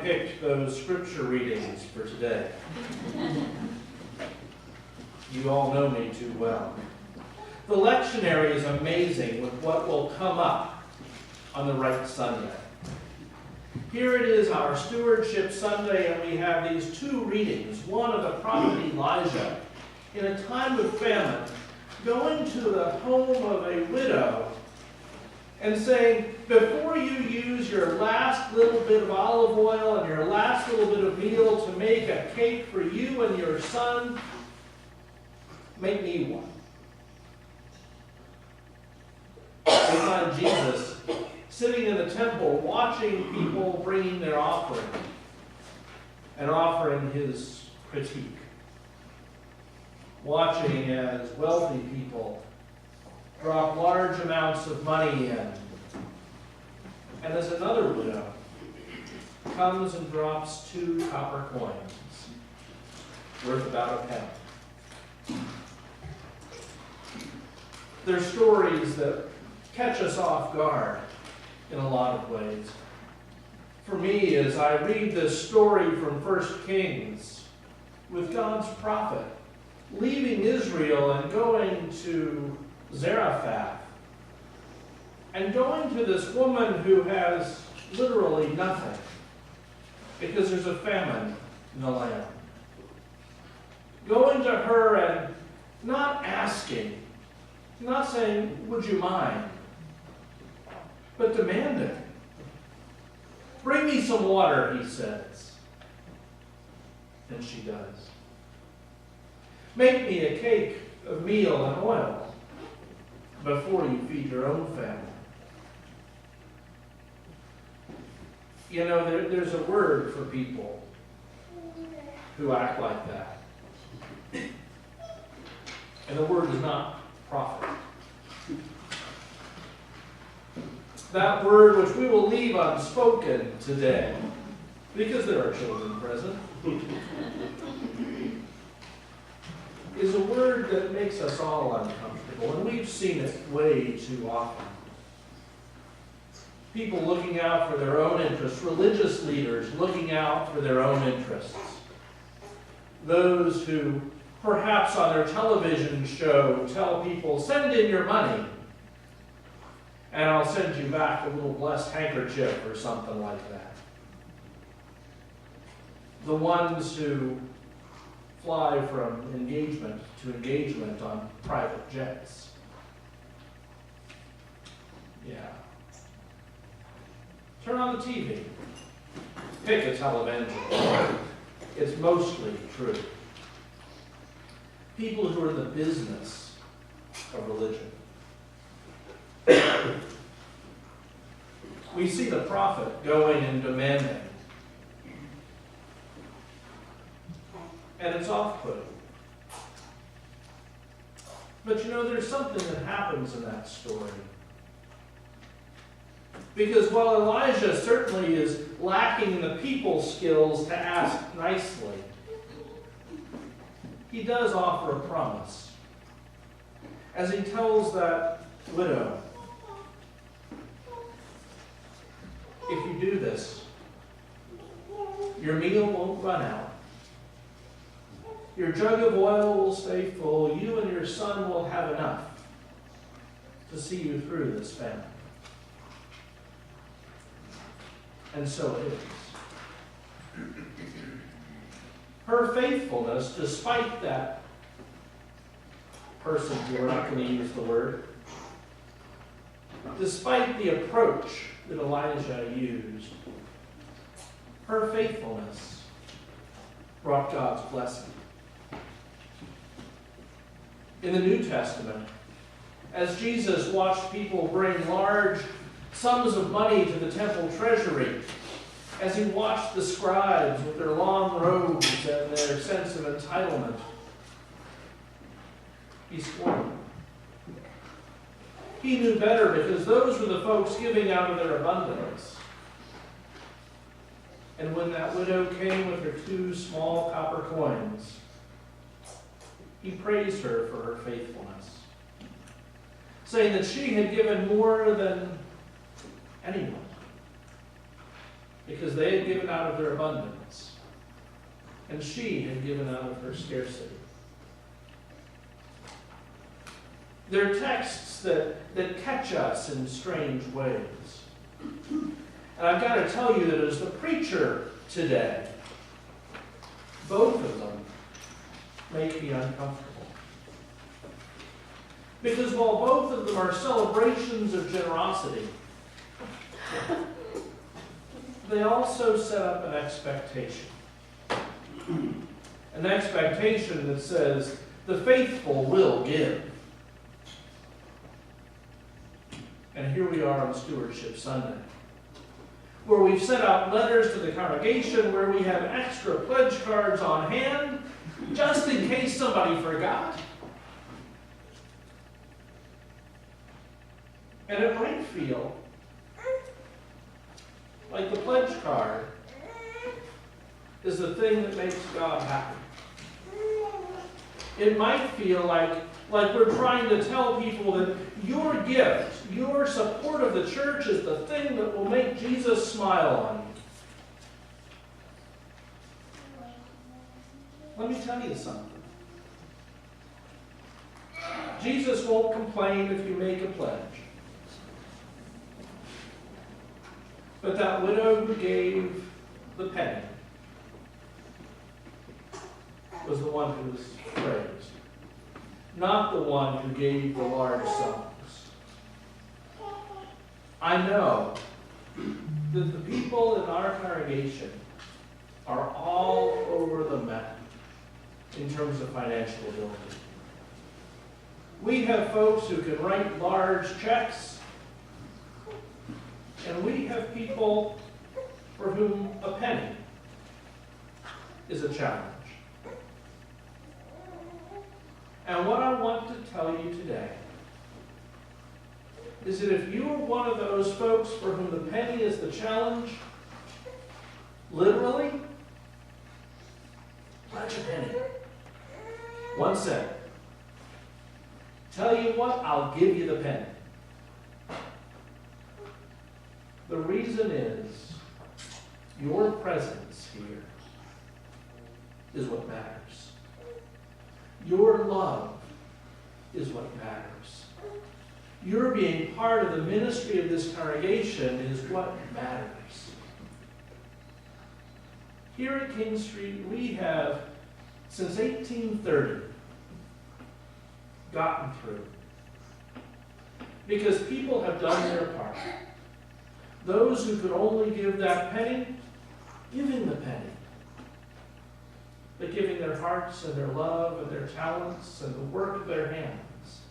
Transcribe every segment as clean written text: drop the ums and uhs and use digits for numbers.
picked those scripture readings for today. You all know me too well. The lectionary is amazing with what will come up on the right Sunday. Here it is, our Stewardship Sunday, and we have these two readings. One of the prophet Elijah, in a time of famine, going to the home of a widow and saying, before you use your last little bit of olive oil and your last little bit of meal to make a cake for you and your son, make me one. We find Jesus sitting in the temple watching people bringing their offering and offering his critique. Watching as wealthy people drop large amounts of money in. And as another widow comes and drops 2 copper coins worth about a penny. They're stories that catch us off guard in a lot of ways. For me, as I read this story from 1 Kings with God's prophet leaving Israel and going to Zarephath and going to this woman who has literally nothing because there's a famine in the land. Going to her and not asking, not saying, would you mind, but demanding. Bring me some water, he says. And she does. Make me a cake of meal and oil before you feed your own family. You know, there's a word for people who act like that. And the word is not prophet. That word which we will leave unspoken today, because there are children present, is a word that makes us all uncomfortable, and we've seen it way too often. People looking out for their own interests, religious leaders looking out for their own interests. Those who, perhaps on their television show, tell people, send in your money, and I'll send you back a little blessed handkerchief or something like that. The ones who fly from engagement to engagement on private jets. Yeah. Turn on the TV. Pick a television. It's mostly true. People who are in the business of religion. We see the prophet going and demanding. And it's off-putting. But you know, there's something that happens in that story. Because while Elijah certainly is lacking the people skills to ask nicely, he does offer a promise. As he tells that widow, if you do this, your meal won't run out. Your jug of oil will stay full. You and your son will have enough to see you through this famine. And so it is. Her faithfulness, despite that person, we're not going to use the word, despite the approach that Elijah used, her faithfulness brought God's blessing. In the New Testament, as Jesus watched people bring large sums of money to the temple treasury, as he watched the scribes with their long robes and their sense of entitlement, he scorned them. He knew better because those were the folks giving out of their abundance. And when that widow came with her 2 small copper coins, he praised her for her faithfulness, saying that she had given more than anyone. because they had given out of their abundance, and she had given out of her scarcity. They're texts that catch us in strange ways. And I've got to tell you that as the preacher today, both of them make me uncomfortable. Because while both of them are celebrations of generosity, they also set up an expectation. An expectation that says, the faithful will give. And here we are on Stewardship Sunday, where we've sent out letters to the congregation, where we have extra pledge cards on hand, just in case somebody forgot. And it might feel like the pledge card is the thing that makes God happy. It might feel like we're trying to tell people that your gift, your support of the church is the thing that will make Jesus smile on you. Let me tell you something. Jesus won't complain if you make a pledge. But that widow who gave the penny was the one who was praised, not the one who gave the large sums. I know that the people in our congregation are all over the map in terms of financial ability. We have folks who can write large checks, and we have people for whom a penny is a challenge. And what I want to tell you today is that if you are one of those folks for whom the penny is the challenge, literally, pledge a penny. 1 cent. Tell you what, I'll give you the penny. The reason is your presence here is what matters. Your love is what matters. Your being part of the ministry of this congregation is what matters. Here at King Street, we have, since 1830, gotten through. Because people have done their part. Those who could only give that penny, giving the penny. But giving their hearts and their love and their talents and the work of their hands.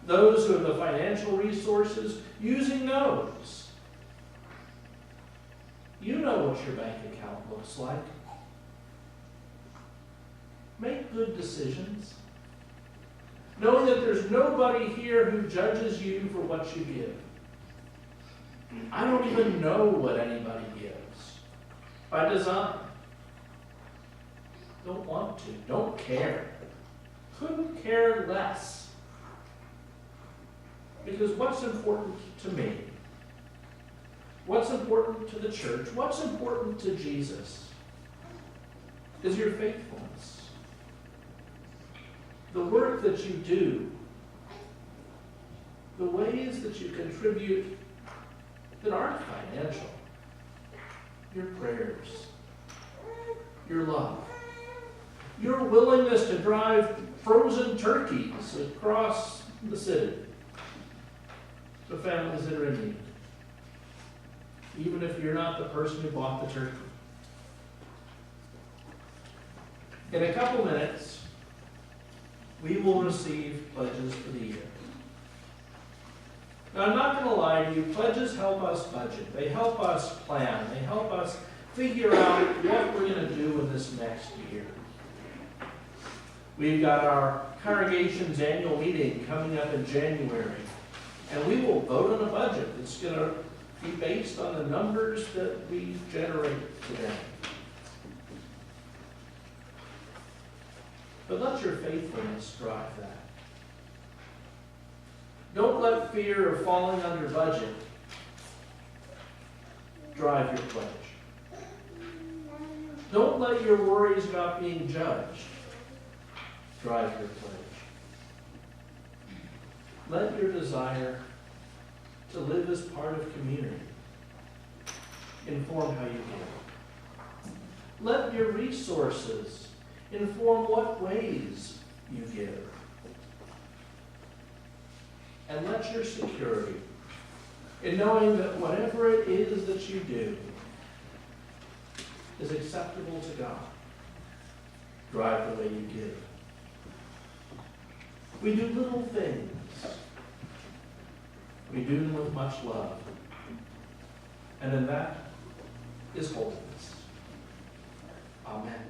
Those who have the financial resources, using those. You know what your bank account looks like. Make good decisions. Knowing that there's nobody here who judges you for what you give. I don't even know what anybody gives. By design. Don't want to. Don't care. Couldn't care less. Because what's important to me? What's important to the church? What's important to Jesus? Is your faithfulness. The work that you do. The ways that you contribute that aren't financial. Your prayers. Your love. Your willingness to drive frozen turkeys across the city to families that are in need. Even if you're not the person who bought the turkey. In a couple minutes, we will receive pledges for the year. Now, I'm not going to lie to you, pledges help us budget. They help us plan. They help us figure out what we're going to do in this next year. We've got our congregation's annual meeting coming up in January, and we will vote on a budget that's going to be based on the numbers that we generate today. But let your faithfulness drive that. Don't let fear of falling under budget drive your pledge. Don't let your worries about being judged drive your pledge. Let your desire to live as part of community inform how you give. Let your resources inform what ways you give. And let your security in knowing that whatever it is that you do is acceptable to God drive the way you give. We do little things. We do them with much love. And in that is holiness. Amen.